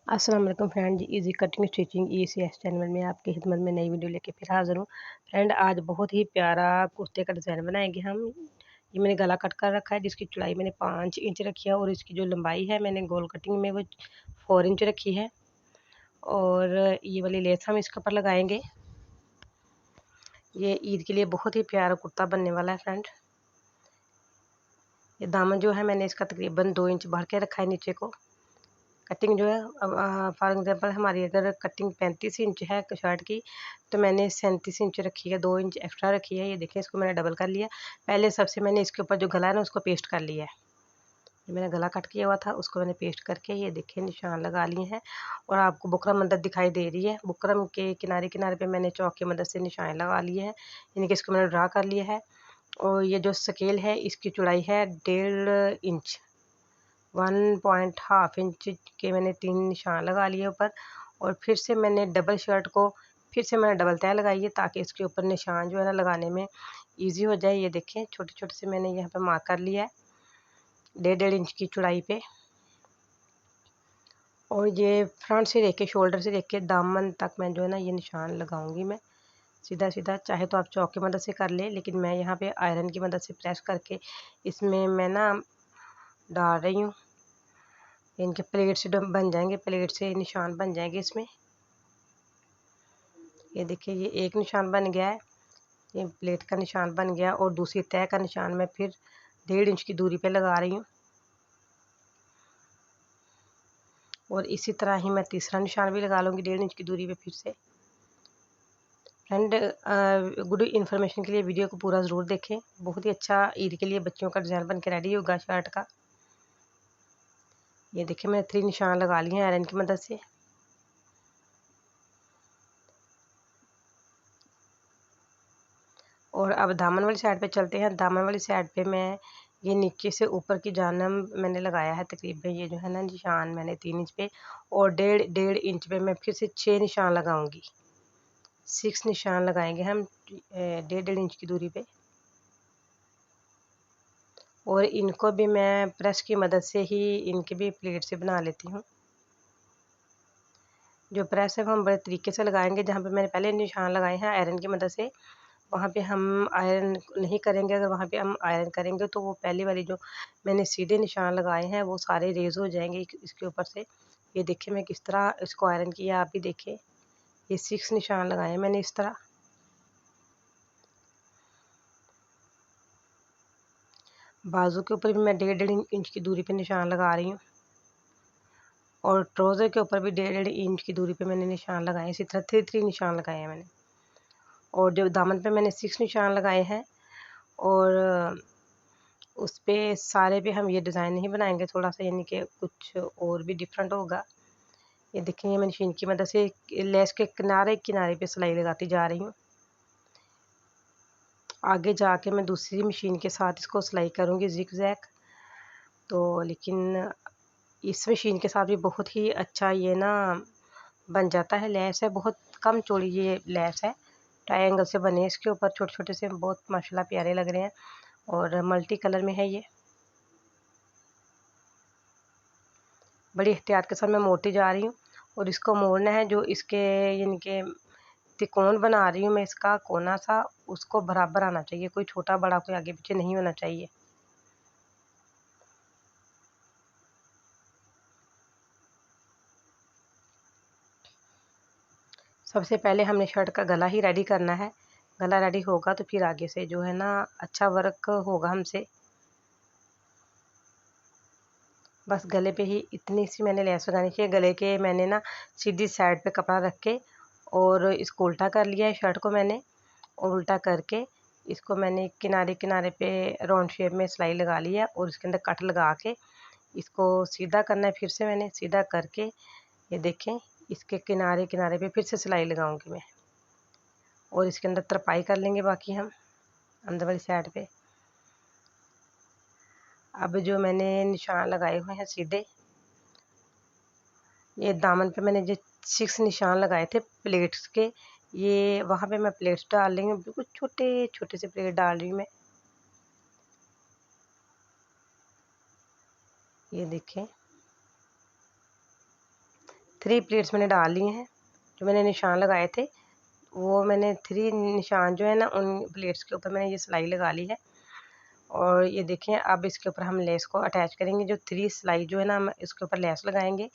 अस्सलाम वालेकुम friend, easy cutting stitching ECS channel में आपकी खिदमत में नई वीडियो लेके फिर हाज़िर हूँ। फ्रेंड, आज बहुत ही प्यारा कुर्ते का डिज़ाइन बनाएंगे हम। ये मैंने गला कट कर रखा है, जिसकी चौड़ाई मैंने 5 इंच रखी है और इसकी जो लंबाई है मैंने गोल कटिंग में वो 4 इंच रखी है। और ये वाली लेस हम इसके ऊपर लगाएंगे। ये ईद के लिए बहुत ही प्यारा कुर्ता बनने वाला है फ्रेंड। ये दामन जो है मैंने इसका तकरीबन 2 इंच बढ़ के रखा है नीचे को। कटिंग जो है फॉर एग्जांपल हमारी अगर कटिंग 35 इंच है शर्ट की, तो मैंने 37 इंच रखी है, 2 इंच एक्स्ट्रा रखी है। ये देखिए, इसको मैंने डबल कर लिया। पहले सबसे मैंने इसके ऊपर जो गला है ना उसको पेस्ट कर लिया है। जो मैंने गला कट किया हुआ था उसको मैंने पेस्ट करके ये देखिए निशान लगा लिए हैं। और आपको बुकरम मदद दिखाई दे रही है। बुकरम के किनारे किनारे पे मैंने चौक की मदद से निशान लगा लिए हैं, यानी कि इसको मैंने ड्रा कर लिया है। और ये जो स्केल है इसकी चौड़ाई है 1.5 इंच, 1.5 इंच के मैंने 3 निशान लगा लिए ऊपर। और फिर से मैंने डबल शर्ट को फिर से मैंने डबल तह लगाई है, ताकि इसके ऊपर निशान जो है ना लगाने में इजी हो जाए। ये देखें, छोटे छोटे से मैंने यहाँ पे मार्क कर लिया है 1.5 इंच की चौड़ाई पे। और ये फ्रंट से लेके शोल्डर से लेके दामन तक मैं जो है ना ये निशान लगाऊंगी मैं सीधा सीधा। चाहे तो आप चौक की मदद से कर ले, लेकिन मैं यहाँ पे आयरन की मदद से प्रेस करके इसमें मैं ना डाल रही हूँ। इनके प्लेट से बन जाएंगे, प्लेट से निशान बन जाएंगे इसमें। ये देखिए, ये एक निशान बन गया है, ये प्लेट का निशान बन गया। और दूसरी तह का निशान मैं फिर 1.5 इंच की दूरी पे लगा रही हूँ। और इसी तरह ही मैं तीसरा निशान भी लगा लूँगी 1.5 इंच की दूरी पे फिर से। फ्रेंड, गुड इन्फॉर्मेशन के लिए वीडियो को पूरा ज़रूर देखें। बहुत ही अच्छा ईद के लिए बच्चों का डिज़ाइन बन के रेडी होगा शर्ट का। ये देखिए, मैंने 3 निशान लगा लिए हैं आयरन की मदद से। और अब दामन वाली साइड पे चलते हैं। दामन वाली साइड पे मैं ये नीचे से ऊपर की जानब मैंने लगाया है तकरीबन, ये जो है ना निशान मैंने 3 इंच पे। और 1.5 इंच पे मैं फिर से 6 निशान लगाऊंगी। 6 निशान लगाएंगे हम 1.5 इंच की दूरी पे। और इनको भी मैं प्रेस की मदद से ही इनके भी प्लेट से बना लेती हूँ। जो प्रेस है वो हम बड़े तरीके से लगाएंगे। जहाँ पे मैंने पहले निशान लगाए हैं आयरन की मदद से, वहाँ पे हम आयरन नहीं करेंगे। अगर वहाँ पे हम आयरन करेंगे तो वो पहले वाली जो मैंने सीधे निशान लगाए हैं वो सारे रेज़ हो जाएंगे इसके ऊपर से। ये देखिए मैं किस तरह इसको आयरन किया, आप भी देखें। ये 6 निशान लगाए हैं मैंने इस तरह। बाजू के ऊपर भी मैं 1.5 इंच की दूरी पे निशान लगा रही हूँ। और ट्राउज़र के ऊपर भी 1.5 इंच की दूरी पे मैंने निशान लगाए। इसी तरह 3 निशान लगाए हैं मैंने। और जो दामन पे मैंने 6 निशान लगाए हैं। और उस पे सारे पे हम ये डिज़ाइन नहीं बनाएंगे, थोड़ा सा यानी कि कुछ और भी डिफरेंट होगा। ये देखें, ये मैं मशीन की मदद से लेस के किनारे किनारे पे सिलाई लगाती जा रही हूँ। आगे जाके मैं दूसरी मशीन के साथ इसको सिलाई करूँगी ज़िग-ज़ैग। तो लेकिन इस मशीन के साथ भी बहुत ही अच्छा ये ना बन जाता है। लेस है बहुत कम चौड़ी, ये लेस है, ट्रायंगल से बने इसके ऊपर छोटे छोटे से, बहुत माशाल्लाह प्यारे लग रहे हैं। और मल्टी कलर में है ये। बड़ी एहतियात के साथ मैं मोड़ती जा रही हूँ। और इसको मोड़ना है, जो इसके यानी कि त्रिकोण बना रही हूँ मैं, इसका कोना सा उसको बराबर आना चाहिए, कोई छोटा बड़ा कोई आगे पीछे नहीं होना चाहिए। सबसे पहले हमने शर्ट का गला ही रेडी करना है। गला रेडी होगा तो फिर आगे से जो है ना अच्छा वर्क होगा हमसे। बस गले पे ही इतनी सी मैंने लेस लगानी चाहिए। गले के मैंने ना सीधी साइड पे कपड़ा रख के और इसको उल्टा कर लिया है शर्ट को मैंने। और उल्टा करके इसको मैंने किनारे किनारे पे राउंड शेप में सिलाई लगा ली है। और इसके अंदर कट लगा के इसको सीधा करना है। फिर से मैंने सीधा करके ये देखें, इसके किनारे किनारे पे फिर से सिलाई लगाऊंगी मैं। और इसके अंदर तरपाई कर लेंगे बाकी हम अंदर वाली साइड पे। अब जो मैंने निशान लगाए हुए हैं सीधे, ये दामन पे मैंने जो 6 निशान लगाए थे प्लेट्स के, ये वहाँ पे मैं प्लेट्स डाल रही हूँ। बिल्कुल छोटे छोटे से प्लेट डाल रही हूँ मैं। ये देखें, 3 प्लेट्स मैंने डाल ली हैं। जो मैंने निशान लगाए थे वो मैंने 3 निशान जो है ना उन प्लेट्स के ऊपर मैंने ये सिलाई लगा ली है। और ये देखें, अब इसके ऊपर हम लेस को अटैच करेंगे। जो 3 सिलाई जो है ना हम इसके ऊपर लेस लगाएंगे।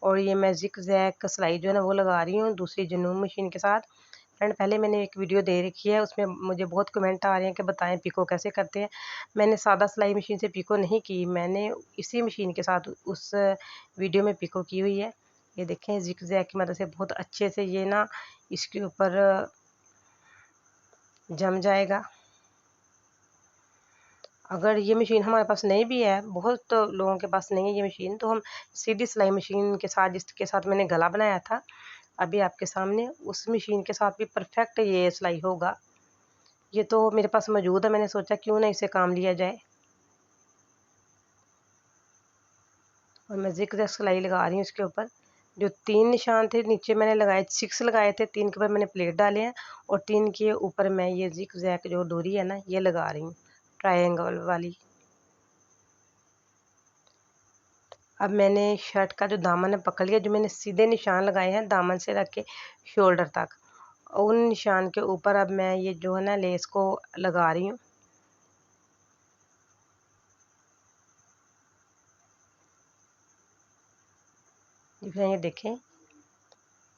और ये मैं जिग जैग सिलाई जो है ना वो लगा रही हूँ दूसरी जनूम मशीन के साथ। फ्रेंड, पहले मैंने एक वीडियो दे रखी है, उसमें मुझे बहुत कमेंट आ रहे हैं कि बताएं पिको कैसे करते हैं। मैंने सादा सिलाई मशीन से पिको नहीं की, मैंने इसी मशीन के साथ उस वीडियो में पिको की हुई है। ये देखें, जिग जैग की मदद से बहुत अच्छे से ये ना इसके ऊपर जम जाएगा। अगर ये मशीन हमारे पास नहीं भी है, बहुत तो लोगों के पास नहीं है ये मशीन, तो हम सीधी सिलाई मशीन के साथ, जिसके साथ मैंने गला बनाया था अभी आपके सामने, उस मशीन के साथ भी परफेक्ट ये सिलाई होगा। ये तो मेरे पास मौजूद है, मैंने सोचा क्यों ना इसे काम लिया जाए। और मैं जिग जैग सिलाई लगा रही हूँ इसके ऊपर। जो 3 निशान थे नीचे मैंने लगाए, 6 लगाए थे, 3 के ऊपर मैंने प्लेट डाले हैं और 3 के ऊपर मैं ये जिग जैग जो डोरी है ना ये लगा रही हूँ, ट्रायंगल वाली। अब मैंने शर्ट का जो दामन है पकड़ लिया। जो मैंने सीधे निशान लगाए हैं दामन से रख के शोल्डर तक, उन निशान के ऊपर अब मैं ये जो है ना लेस को लगा रही हूँ। ये देखें,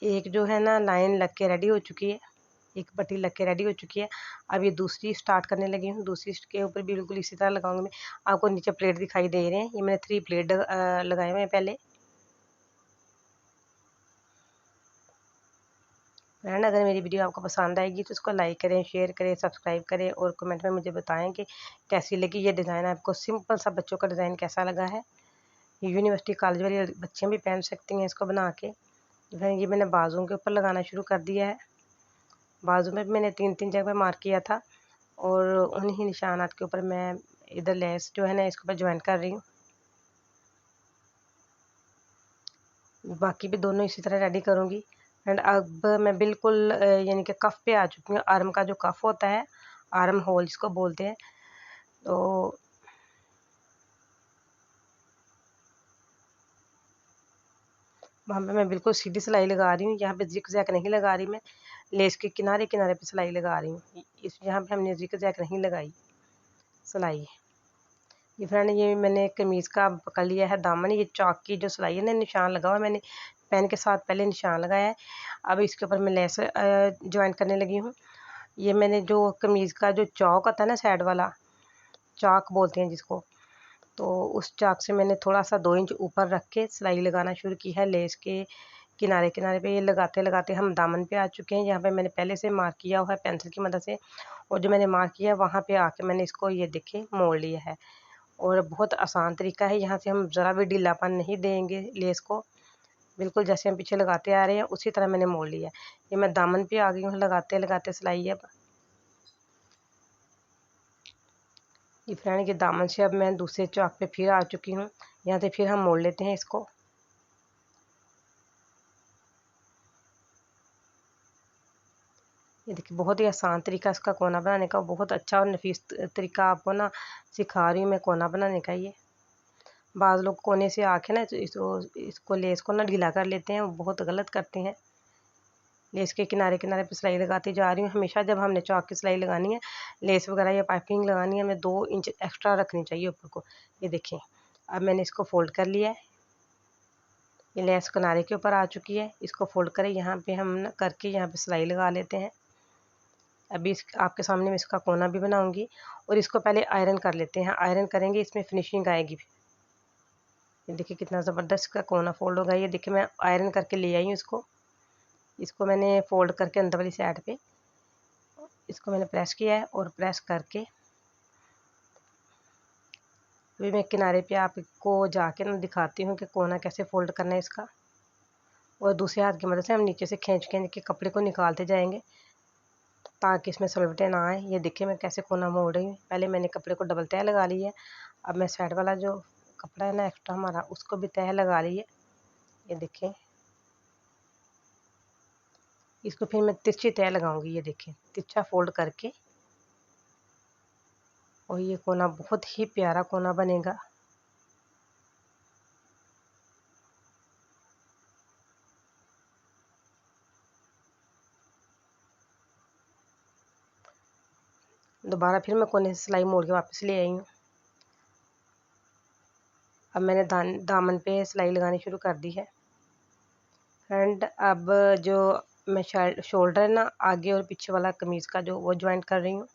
एक जो है ना लाइन लग के रेडी हो चुकी है, एक पट्टी लग के रेडी हो चुकी है। अब ये दूसरी स्टार्ट करने लगी हूँ। दूसरी के ऊपर भी बिल्कुल इसी तरह लगाऊंगी मैं। आपको नीचे प्लेट दिखाई दे रहे हैं, ये मैंने 3 प्लेट लगाए हुए हैं पहले। फ्रेंड, अगर मेरी वीडियो आपको पसंद आएगी तो इसको लाइक करें, शेयर करें, सब्सक्राइब करें और कमेंट में मुझे बताएं कि कैसी लगी ये डिज़ाइन। आपको सिंपल सा बच्चों का डिज़ाइन कैसा लगा है। यूनिवर्सिटी कॉलेज वाली बच्चियाँ भी पहन सकती हैं इसको बना के। ये मैंने बाजुओं के ऊपर लगाना शुरू कर दिया है। बाजू में भी मैंने 3-3 जगह पे मार्क किया था और उन्हीं निशानात के ऊपर मैं इधर लेस जो है ना इसके ऊपर ज्वाइन कर रही हूँ। बाकी भी दोनों इसी तरह रेडी करूँगी। एंड अब मैं बिल्कुल यानी कि कफ पे आ चुकी हूँ। आर्म का जो कफ होता है, आर्म होल जिसको बोलते हैं, तो वहाँ पे मैं बिल्कुल सीधी सिलाई लगा रही हूँ। यहाँ पे जिग जैग नहीं लगा रही मैं, लेस के किनारे किनारे पे सिलाई लगा रही हूँ। इस यहाँ पे हमने जिग जैग नहीं लगाई सिलाई। ये फ्रेंड, ये मैंने कमीज़ का पकड़ लिया है दामन। ये चौक की जो सिलाई है ना निशान लगा हुआ है, मैंने पेन के साथ पहले निशान लगाया है। अब इसके ऊपर मैं लेस ज्वाइन करने लगी हूँ। ये मैंने जो कमीज़ का जो चौक होता है ना साइड वाला, चौक बोलते हैं जिसको, तो उस चाक से मैंने थोड़ा सा 2 इंच ऊपर रख के सिलाई लगाना शुरू की है लेस के किनारे किनारे पे। ये लगाते लगाते हम दामन पे आ चुके हैं। यहाँ पे मैंने पहले से मार्क किया हुआ है पेंसिल की मदद से, और जो मैंने मार्क किया है वहाँ पे आके मैंने इसको ये देखे मोड़ लिया है। और बहुत आसान तरीका है, यहाँ से हम ज़रा भी ढीलापन नहीं देंगे लेस को, बिल्कुल जैसे हम पीछे लगाते आ रहे हैं उसी तरह मैंने मोड़ लिया है। ये मैं दामन पे आ गई हूँ लगाते लगाते सिलाई। अब ये फ्रेंड, ये दामन से अब मैं दूसरे चौक पे फिर आ चुकी हूँ। यहाँ से फिर हम मोड़ लेते हैं इसको। ये देखिए, बहुत ही आसान तरीका इसका कोना बनाने का, बहुत अच्छा और नफीस तरीका आपको ना सिखा रही हूँ मैं कोना बनाने का। ये बाज़ लोग कोने से आके ना तो इसको लेस को ना ढीला कर लेते हैं, वो बहुत गलत करते हैं। लेस के किनारे किनारे पे सिलाई लगाती जा रही हूँ। हमेशा जब हमने चौक की सिलाई लगानी है, लेस वगैरह या पाइपिंग लगानी है, हमें 2 इंच एक्स्ट्रा रखनी चाहिए ऊपर को। ये देखें, अब मैंने इसको फोल्ड कर लिया है। ये लेस किनारे के ऊपर आ चुकी है। इसको फोल्ड करें, यहाँ पे हम ना करके यहाँ पे सिलाई लगा लेते हैं। अभी इस आपके सामने मैं इसका कोना भी बनाऊंगी और इसको पहले आयरन कर लेते हैं। आयरन करेंगे, इसमें फिनिशिंग आएगी। ये देखिए कितना ज़बरदस्त इसका कोना फोल्ड होगा। ये देखिए मैं आयरन करके ले आई हूँ इसको। इसको मैंने फोल्ड करके अंदर वाली साइड पे इसको मैंने प्रेस किया है और प्रेस करके अभी मैं किनारे पे आपको जाके ना दिखाती हूँ कि कोना कैसे फोल्ड करना है इसका। और दूसरे हाथ की मदद से हम नीचे से खींच खींच के कपड़े को निकालते जाएंगे ताकि इसमें सलवटें ना आए। ये देखिए मैं कैसे कोना मोड़ रही हूँ। पहले मैंने कपड़े को डबल तह लगा ली है। अब मैं साइड वाला जो कपड़ा है ना एक्स्ट्रा हमारा, उसको भी तह लगा ली है। ये देखें, इसको फिर मैं तिरछी तह लगाऊंगी। ये देखें, तिरछा फोल्ड करके, और ये कोना बहुत ही प्यारा कोना बनेगा। दोबारा फिर मैं कोने से सिलाई मोड़ के वापस ले आई हूँ। अब मैंने दामन पे सिलाई लगानी शुरू कर दी है। फ्रेंड अब जो मैं शोल्डर है ना, आगे और पीछे वाला कमीज़ का जो वो ज्वाइंट कर रही हूँ।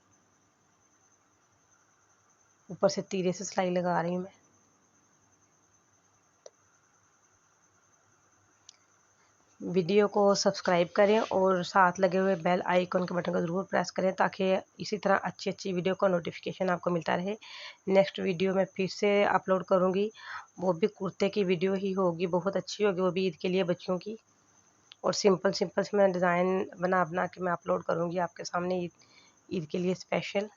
ऊपर से तीरे से सिलाई लगा रही हूँ मैं। वीडियो को सब्सक्राइब करें और साथ लगे हुए बेल आइकन के बटन को ज़रूर प्रेस करें ताकि इसी तरह अच्छी अच्छी वीडियो का नोटिफिकेशन आपको मिलता रहे। नेक्स्ट वीडियो मैं फिर से अपलोड करूँगी, वो भी कुर्ते की वीडियो ही होगी, बहुत अच्छी होगी, वो भी ईद के लिए बच्चियों की। और सिंपल सिंपल से मैं डिज़ाइन बना बना के मैं अपलोड करूँगी आपके सामने ईद के लिए स्पेशल।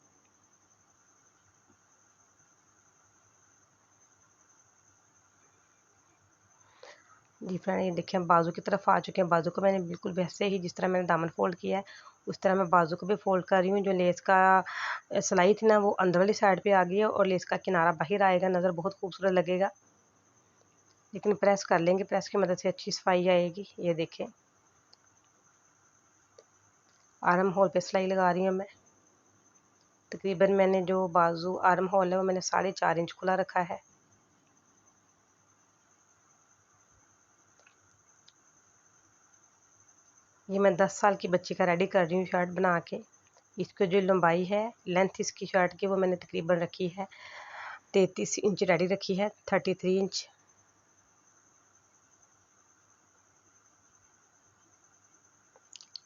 जी फ्रेंड, ये देखिए हम बाजू की तरफ आ चुके हैं। बाजू को मैंने बिल्कुल वैसे ही जिस तरह मैंने दामन फोल्ड किया है उस तरह मैं बाजू को भी फोल्ड कर रही हूँ। जो लेस का सिलाई थी ना वो अंदर वाली साइड पे आ गई है और लेस का किनारा बाहर आएगा, नज़र बहुत खूबसूरत लगेगा। लेकिन प्रेस कर लेंगे, प्रेस की मदद से अच्छी सफाई आएगी। ये देखें, आर्म होल पे सिलाई लगा रही हूँ मैं। तकरीबन मैंने जो बाजू आर्म होल है वो मैंने 4.5 इंच खुला रखा है। ये मैं 10 साल की बच्ची का रेडी कर रही हूँ शर्ट बना के। इसकी जो लंबाई है, लेंथ इसकी शर्ट की वो मैंने तकरीबन रखी है 33 इंच रेडी रखी है, 33 इंच।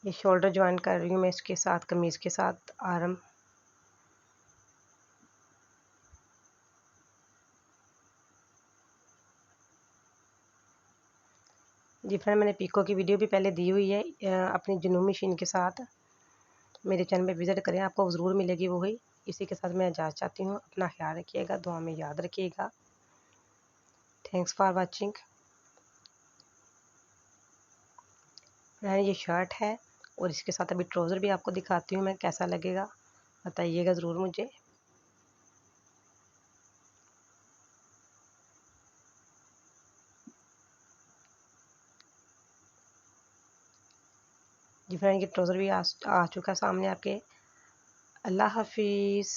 ये शोल्डर ज्वाइन कर रही हूँ मैं इसके साथ, कमीज़ के साथ आर्म। जी फ्रेंड, मैंने पीको की वीडियो भी पहले दी हुई है अपनी जनू मशीन के साथ। मेरे चैनल पे विज़िट करें, आपको ज़रूर मिलेगी वही। इसी के साथ मैं इजाज़त चाहती हूँ। अपना ख्याल रखिएगा, दुआ में याद रखिएगा। Thanks for watching. फ्रेंड ये शर्ट है और इसके साथ अभी ट्राउज़र भी आपको दिखाती हूँ मैं, कैसा लगेगा बताइएगा ज़रूर मुझे। जी फ्रेंड, ये ट्राउज़र भी आ चुका है सामने आपके। अल्लाह हाफिज़।